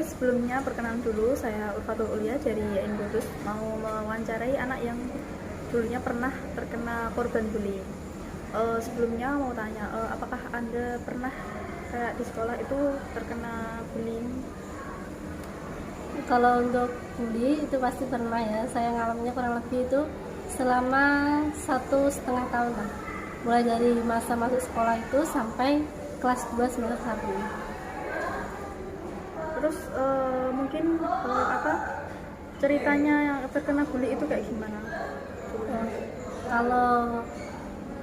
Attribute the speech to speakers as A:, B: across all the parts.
A: sebelumnya perkenalan dulu, saya Urfatul Ulia dari YN Kudus, mau mewawancarai anak yang dulunya pernah terkena korban bullying. Sebelumnya mau tanya, apakah Anda pernah kayak di sekolah itu terkena bullying?
B: Kalau untuk bully itu pasti pernah ya. Saya ngalaminnya kurang lebih itu selama 1,5 tahun lah. Mulai dari masa masuk sekolah itu sampai kelas 2 semester 1.
A: Terus mungkin ceritanya yang terkena bully itu kayak gimana?
B: Kalau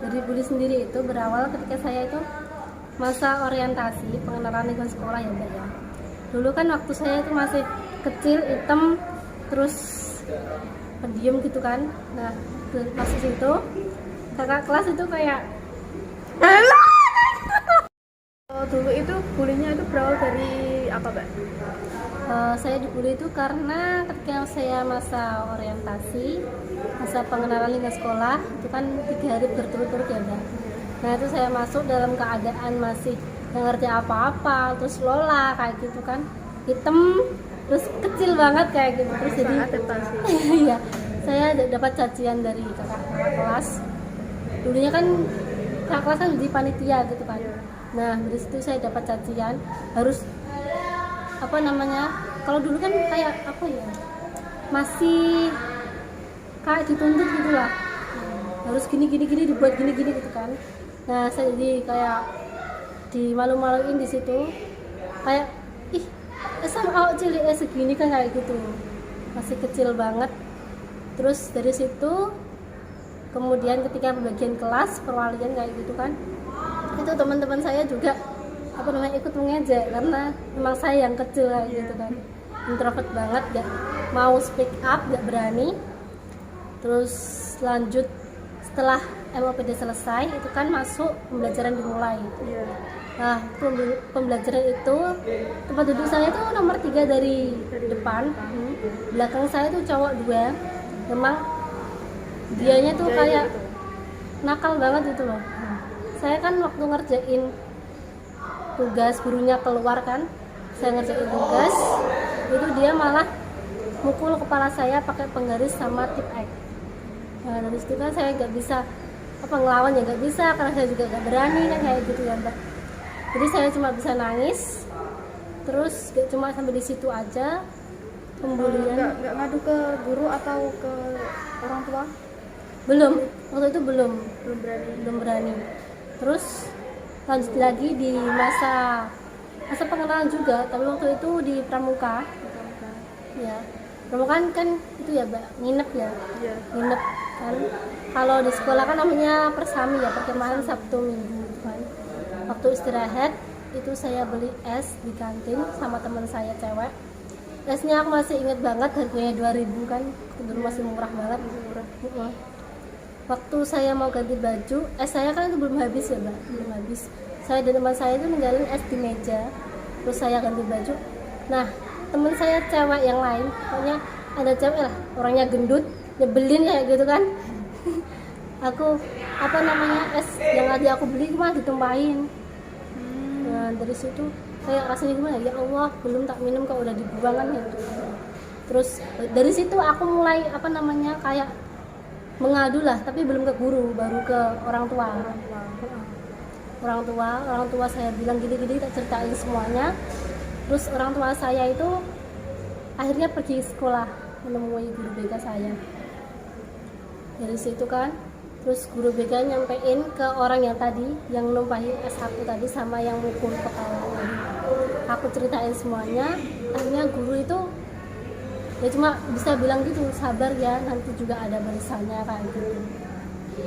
B: dari bully sendiri itu berawal ketika saya itu masa orientasi pengenalan lingkungan sekolah ya Mbak ya. Dulu kan waktu saya itu masih kecil, hitam, terus pendiam gitu kan. Nah, pas itu kakak kelas itu kayak
A: Dulu itu bullyingnya itu berawal dari apa, Mbak?
B: saya dibully itu karena ketika saya masa orientasi, masa pengenalan lingkungan sekolah itu kan 3 hari berturut-turut ya Mbak. Nah itu saya masuk dalam keadaan masih nggak ngerti apa-apa, terus lola kayak gitu kan, hitam, terus kecil banget kayak gitu, terus jadi
A: Adaptasi.
B: iya, saya dapat cacian dari kakak kelas. Dulunya kan kakak kelas kan jadi panitia gitu kan. Nah dari situ saya dapat cacian, harus apa namanya, kalau dulu kan kayak apa ya, masih kayak dituntut gitu lah, harus gini dibuat gini gitu kan. Nah saya jadi kayak dimalu-maluin di situ, kayak ih sama cilik segini kan kayak gitu, masih kecil banget. Terus dari situ kemudian ketika pembagian kelas perwalian kayak gitu kan, itu teman-teman saya juga apa namanya ikut mengejek karena memang saya yang kecil kayak gitu kan, introvert banget, gak mau speak up, gak berani. Terus lanjut setelah MOPD selesai itu kan masuk pembelajaran dimulai. Nah pembelajaran itu tempat duduk saya itu nomor 3 dari depan. Belakang saya tuh cowok 2, memang dianya tuh kayak nakal banget gitu loh. Saya kan waktu ngerjain tugas, gurunya keluar kan, saya ngerjain tugas itu dia malah mukul kepala saya pakai penggaris sama tip X. Nah dari situ kan saya nggak bisa apa ngelawan, ya nggak bisa karena saya juga nggak berani kan kayak gitu ya Mbak. Jadi saya cuma bisa nangis, terus gak cuma sampai di situ aja pembulian.
A: Nggak ngadu ke guru atau ke orang tua?
B: Belum, waktu itu belum berani. Terus lanjut lagi di masa pengenalan juga, tapi waktu itu di pramuka. Ya, pramuka kan itu ya Mbak, nginep ya. Nginep kan. Kalau di sekolah kan namanya persami ya, perkemahan Sabtu Minggu kan. Waktu istirahat itu saya beli es di kantin sama teman saya cewek. Esnya aku masih inget banget, harganya 2.000 kan, dulu masih murah banget. Waktu saya mau ganti baju, es saya kan itu belum habis ya Mbak, belum habis. Saya dan teman saya itu ninggalin es di meja, terus saya ganti baju. Nah teman saya cewek yang lain, pokoknya ada cewek lah, orangnya gendut, nyebelin kayak gitu kan. Aku apa namanya, es yang tadi aku beli cuma ditumpahin. Nah dari situ kayak rasanya gimana ya Allah, belum tak minum kok udah dibuang kan gitu. Terus dari situ aku mulai apa namanya kayak mengadu lah, tapi belum ke guru, baru ke orang tua. Orang tua saya bilang gini-gini, tak ceritain semuanya. Terus orang tua saya itu akhirnya pergi sekolah menemui guru BK saya. Dari situ kan, terus guru BK nyampein ke orang yang tadi yang numpahin S1 tadi sama yang mukul kepala tadi. Aku ceritain semuanya, akhirnya guru itu ya cuma bisa bilang gitu, sabar ya, nanti juga ada balasannya kayak gitu.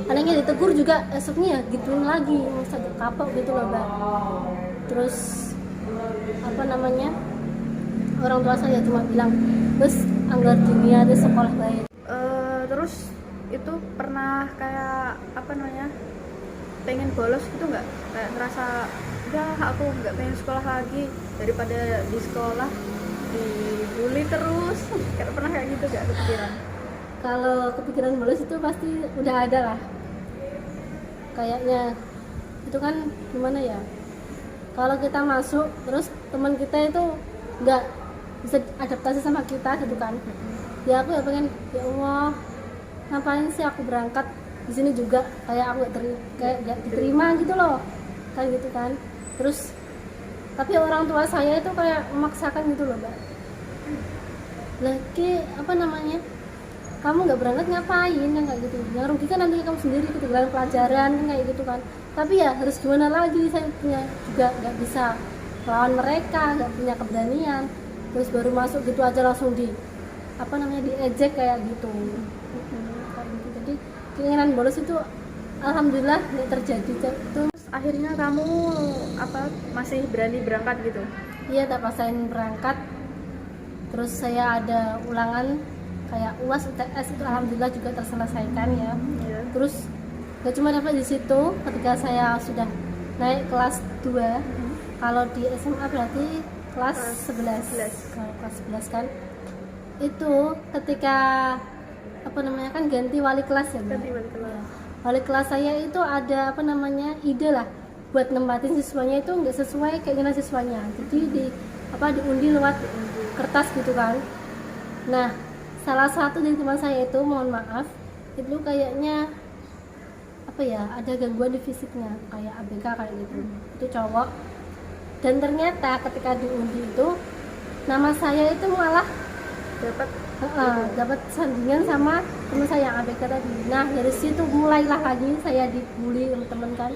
B: Anaknya ditegur juga esoknya gituin lagi, masa kapok gitu loh Mbak. Terus apa namanya, orang tua saya cuma bilang terus anggar dunia di sekolah baik.
A: Terus itu pernah kayak apa namanya, pengen bolos gitu nggak? Kayak ngerasa udah aku nggak pengen sekolah lagi daripada di sekolah dibully terus. Kayak pernah kayak gitu nggak kepikiran?
B: Kalau kepikiran bolos itu pasti udah ada lah. Kayaknya itu kan gimana ya? Kalau kita masuk terus teman kita itu nggak bisa adaptasi sama kita gitu kan. Ya aku ya pengen, ya Allah ngapain sih aku berangkat di sini juga kayak aku kayak gak diterima gitu loh, kayak gitu kan. Terus tapi orang tua saya itu kayak memaksakan gitu loh Mbak, lagi apa namanya, kamu nggak berangkat ngapain yang kayak gitu, yang rugi kan nanti kamu sendiri ketinggalan pelajaran kan kayak gitu kan. Tapi ya harus gimana lagi, saya punya juga nggak bisa lawan mereka, nggak punya keberanian. Terus baru masuk gitu aja langsung di apa namanya diejek kayak gitu. Kayak gitu. Jadi keinginan bolos itu alhamdulillah nggak terjadi itu.
A: Akhirnya kamu apa masih berani berangkat gitu?
B: Iya, tak paksain berangkat. Terus saya ada ulangan kayak UAS, UTS itu alhamdulillah juga terselesaikan ya.
A: Iya.
B: Terus gak cuma dapat di situ, ketika saya sudah naik kelas 2, kalau di SMA berarti kelas 11. Kalau kelas 11 kan itu ketika apa namanya kan ganti wali kelas ya, Mbak?
A: Ganti wali kelas.
B: Wali kelas saya itu ada apa namanya ide lah buat nempatin siswanya itu nggak sesuai keinginan siswanya, jadi diundi lewat kertas gitu kan. Nah, salah satu dari teman saya itu, mohon maaf, itu kayaknya apa ya, ada gangguan di fisiknya kayak ABK kayak gitu. Itu cowok, dan ternyata ketika diundi itu nama saya itu malah dapat sandingan sama teman saya yang ABK tadi. Nah, dari situ mulailah lagi saya dibully teman-teman kan,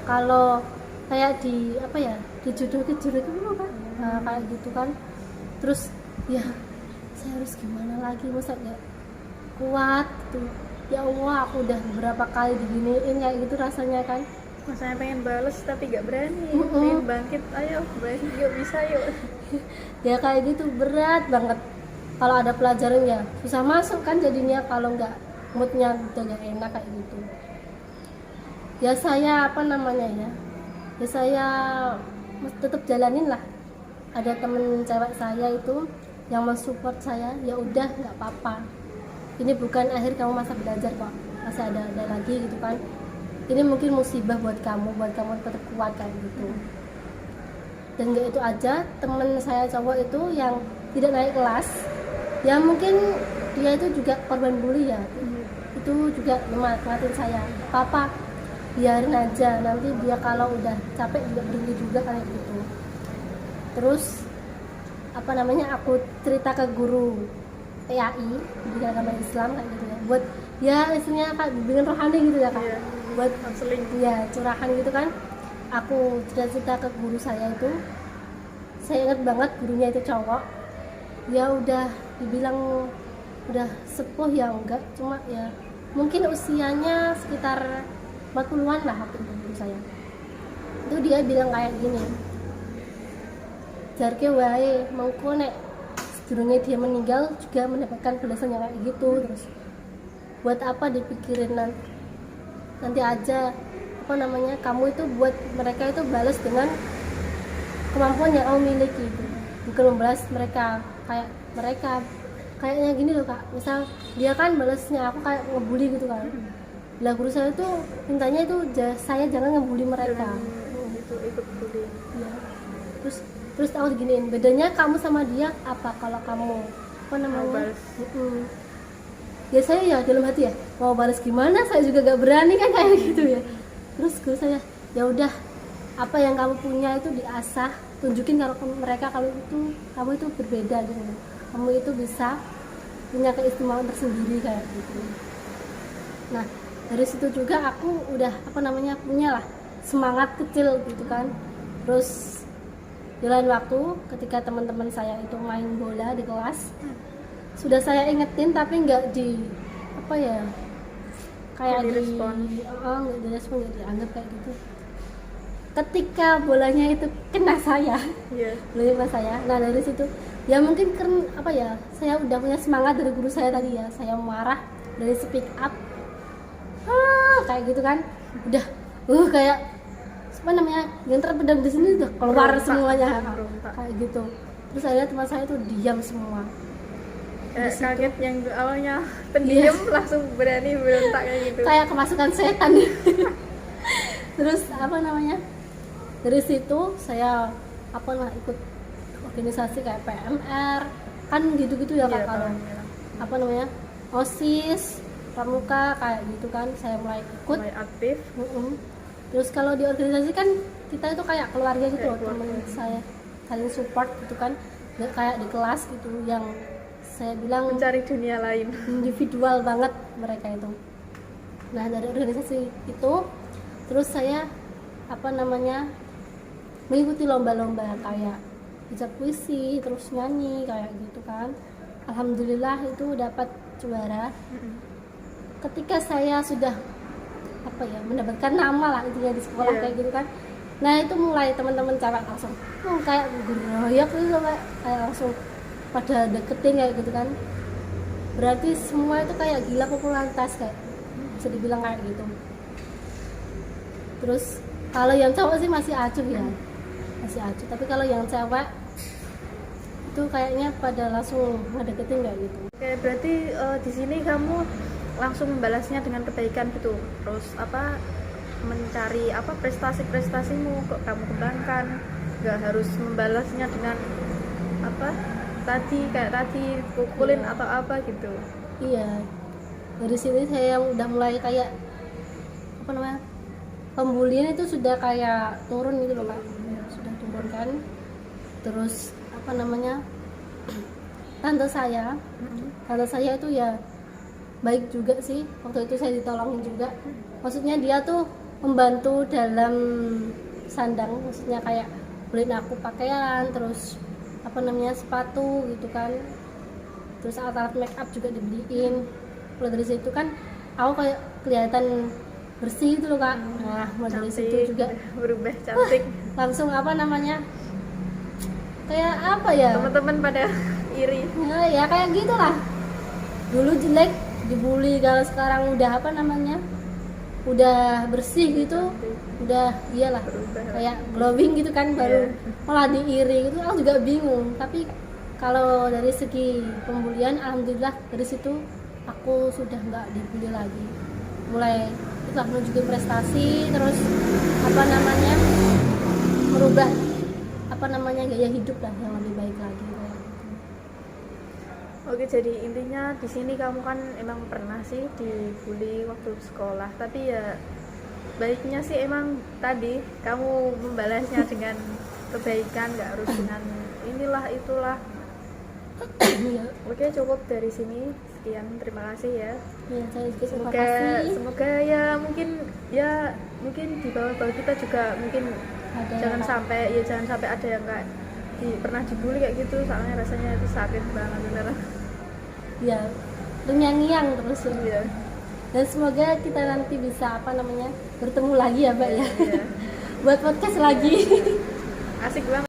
B: kalau kayak di apa ya, dijodoh-jodoh itu kan, nah, kayak gitu kan. Terus ya saya harus gimana lagi, masa gak kuat gitu. Ya Allah, aku udah beberapa kali diginiin kayak gitu rasanya kan.
A: Masanya pengen bales tapi gak berani. Pengen bangkit, ayo bangkit, yuk bisa yuk.
B: Ya kayak gitu, berat banget. Kalau ada pelajaran ya susah masuk kan jadinya, kalau nggak moodnya udah gak enak kayak gitu. Ya saya apa namanya ya saya tetap jalanin lah. Ada temen cewek saya itu yang mensupport saya, ya udah nggak apa-apa, ini bukan akhir kamu masa belajar kok, masih ada lagi gitu kan. Ini mungkin musibah buat kamu tetap kuat kayak gitu. Dan nggak itu aja, temen saya cowok itu yang tidak naik kelas, ya mungkin dia itu juga korban bully ya, itu juga nyemangatin saya, papa biarin aja, nanti dia kalau udah capek juga berhenti juga kayak gitu. Terus apa namanya, aku cerita ke guru PAI di agama Islam kayak gitu ya, buat ya istilahnya kayak bimbingan rohani gitu ya Kak.
A: Iya,
B: Buat
A: konseling.
B: ya curahan gitu kan. Aku cerita ke guru saya itu, saya ingat banget gurunya itu cowok, ya udah dibilang udah sepuh ya, enggak, cuma ya mungkin usianya sekitar 40-an lah waktu itu guru saya. Itu dia bilang kayak gini, jarke wae mengko nek sedurunge dia meninggal juga mendapatkan balasan yang kayak gitu. Terus buat apa dipikirin nanti aja, apa namanya, kamu itu buat mereka itu balas dengan kemampuan yang kamu miliki gitu. Bukan membalas mereka kayaknya gini loh Kak, misal dia kan balasnya aku kayak ngebully gitu kan. Lah guru saya tuh mintanya itu saya jangan ngebully mereka.
A: Itu ikut bully.
B: Ya. Terus aku diginiin, bedanya kamu sama dia apa? Kalau kamu apa namanya,
A: balas.
B: Ya saya ya dalam hati ya mau balas gimana, saya juga gak berani kan kayak gitu ya. Terus guru saya, ya udah apa yang kamu punya itu diasah, tunjukin kalau mereka kamu itu berbeda gitu, kamu itu bisa punya keistimewaan tersendiri kayak gitu. Nah dari situ juga aku udah apa namanya punya lah semangat kecil gitu kan. Terus jalan waktu ketika teman-teman saya itu main bola di kelas, sudah saya ingetin tapi nggak di apa ya, kayak
A: nggak direspon.
B: Nggak direspon, nggak dianggap kayak gitu. Ketika bolanya itu kena saya,
A: Iya.
B: bolanya kena saya. Nah dari situ ya mungkin apa ya, saya udah punya semangat dari guru saya tadi ya, saya marah dari speak up, kayak gitu kan, udah kayak apa namanya yang terpendam di sini udah keluar semuanya kayak gitu. Terus saya teman saya itu diam semua.
A: Kaget yang awalnya pendiam langsung berani berontak kayak gitu.
B: Kayak kemasukan setan. Terus apa namanya, dari situ saya ikut organisasi kayak PMR kan gitu-gitu ya Kak.
A: Iya,
B: Kalau
A: paham, ya.
B: apa namanya OSIS pramuka kayak gitu kan saya mulai ikut.
A: Mulai aktif.
B: Terus kalau di organisasi kan kita itu kayak keluarga gitu
A: Kayak
B: loh, temen
A: keluarga.
B: saya saling support gitu kan, nggak kayak di kelas gitu yang saya bilang
A: Mencari dunia lain.
B: individual banget mereka itu. Nah dari organisasi itu terus saya apa namanya mengikuti lomba-lomba kayak baca puisi terus nyanyi kayak gitu kan, alhamdulillah itu dapat juara. Ketika saya sudah apa ya mendapatkan nama lah intinya di sekolah
A: Iya.
B: kayak gitu kan, nah itu mulai teman-teman cewek langsung kayak geroyok gitu loh, kayak langsung pada deketin kayak gitu kan, berarti semua itu kayak gila popularitas kayak bisa dibilang kayak gitu. Terus kalau yang cowok sih masih acuh ya, masih acuh, tapi kalau yang cewek itu kayaknya pada langsung ngedeketin kayak gitu.
A: Oke, berarti di sini kamu langsung membalasnya dengan kebaikan gitu. Terus apa mencari apa prestasi-prestasimu kok kamu kembangkan. Nggak harus membalasnya dengan apa kayak tadi pukulin atau apa gitu.
B: Iya, dari sini saya udah mulai kayak apa namanya pembulian itu sudah kayak turun gitu loh Kak, sudah turun kan. Terus apa namanya tante saya itu ya baik juga sih, waktu itu saya ditolongin juga, maksudnya dia tuh membantu dalam sandang, maksudnya kayak beliin aku pakaian, terus apa namanya sepatu gitu kan, terus alat-alat make up juga dibeliin. Mulai dari situ kan aku kayak kelihatan bersih gitu loh Kak. Nah mulai dari situ
A: Cantik,
B: juga
A: berubah cantik.
B: langsung apa namanya kayak apa ya,
A: Teman-teman pada iri.
B: nah, ya kayak gitulah, dulu jelek dibully, kalau sekarang udah apa namanya udah bersih gitu, udah iyalah
A: Berubah.
B: kayak glowing gitu kan, baru
A: Iya.
B: malah diiri gitu. Aku juga bingung, tapi kalau dari segi pembulian alhamdulillah dari situ aku sudah nggak dibully lagi, mulai itu menunjukin prestasi, terus apa namanya merubah apa namanya gaya hidup lah yang lebih baik lagi kayak gitu.
A: Oke, jadi intinya di sini kamu kan emang pernah sih dibully waktu sekolah, tapi ya baiknya sih emang tadi kamu membalasnya dengan kebaikan, nggak harus dengan inilah itulah.
B: Iya,
A: Oke, cukup dari sini. Sekian, terima kasih ya.
B: ya saya juga terima
A: Semoga
B: kasih.
A: semoga ya mungkin di bawah-bawah kita juga mungkin
B: Ada
A: jangan
B: yang-
A: sampai ada yang kayak pernah dibully kayak gitu, soalnya rasanya itu sakit banget beneran.
B: ya terngiang-ngiang terus ya.
A: Iya.
B: Dan semoga kita nanti bisa apa namanya bertemu lagi ya Mbak ya,
A: Iya.
B: buat podcast lagi.
A: Asik banget.